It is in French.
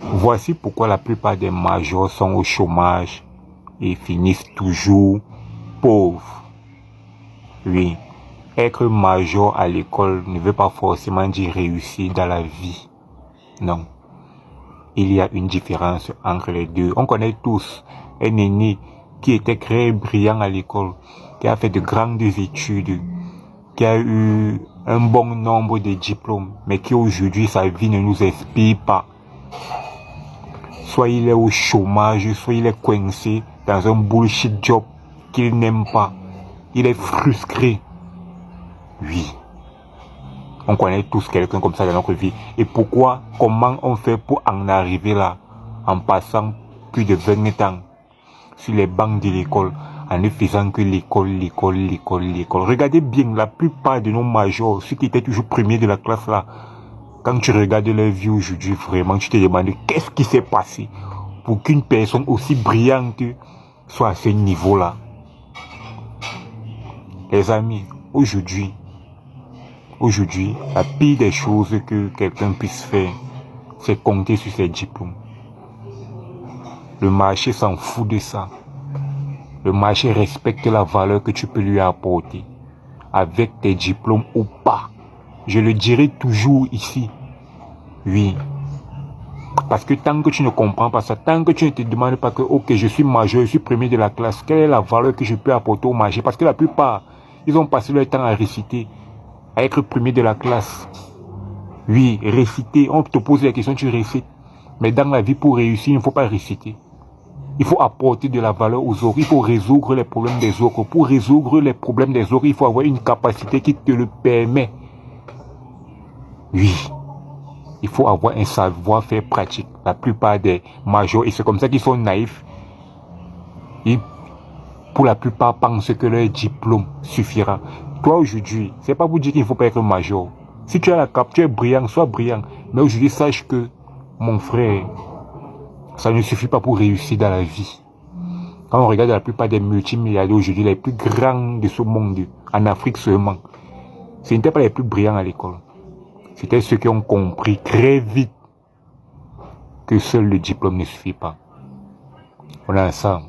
Voici pourquoi la plupart des majors sont au chômage et finissent toujours pauvres. Oui, être major à l'école ne veut pas forcément dire réussir dans la vie. Non. Il y a une différence entre les deux. On connaît tous un aîné qui était très brillant à l'école, qui a fait de grandes études, qui a eu un bon nombre de diplômes, mais qui aujourd'hui sa vie ne nous inspire pas. Soit il est au chômage, soit il est coincé dans un bullshit job qu'il n'aime pas. Il est frustré. Oui. On connaît tous quelqu'un comme ça dans notre vie. Et pourquoi, comment on fait pour en arriver là, en passant plus de 20 ans sur les bancs de l'école, en ne faisant que l'école. Regardez bien, la plupart de nos majors, ceux qui étaient toujours premiers de la classe là, quand tu regardes leur vie aujourd'hui, vraiment, tu te demandes qu'est-ce qui s'est passé pour qu'une personne aussi brillante soit à ce niveau-là. Les amis, aujourd'hui, la pire des choses que quelqu'un puisse faire, c'est compter sur ses diplômes. Le marché s'en fout de ça. Le marché respecte la valeur que tu peux lui apporter, avec tes diplômes ou pas. Je le dirai toujours ici. Oui. Parce que tant que tu ne comprends pas ça, tant que tu ne te demandes pas que, ok, je suis majeur, je suis premier de la classe, quelle est la valeur que je peux apporter au marché? Parce que la plupart, ils ont passé leur temps à réciter, à être premier de la classe. Oui, réciter, on te pose la question, tu récites. Mais dans la vie, pour réussir, il ne faut pas réciter. Il faut apporter de la valeur aux autres. Il faut résoudre les problèmes des autres. Pour résoudre les problèmes des autres, il faut avoir une capacité qui te le permet. Oui. Il faut avoir un savoir-faire pratique. La plupart des majors, et c'est comme ça qu'ils sont naïfs, et pour la plupart pensent que leur diplôme suffira. Toi aujourd'hui, c'est pas pour dire qu'il ne faut pas être major. Si tu as la cap, tu es brillant, sois brillant. Mais aujourd'hui, sache que, mon frère, ça ne suffit pas pour réussir dans la vie. Quand on regarde la plupart des multimilliardaires aujourd'hui, les plus grands de ce monde, en Afrique seulement, ce n'étaient pas les plus brillants à l'école. C'était ceux qui ont compris très vite que seul le diplôme ne suffit pas. On est ensemble.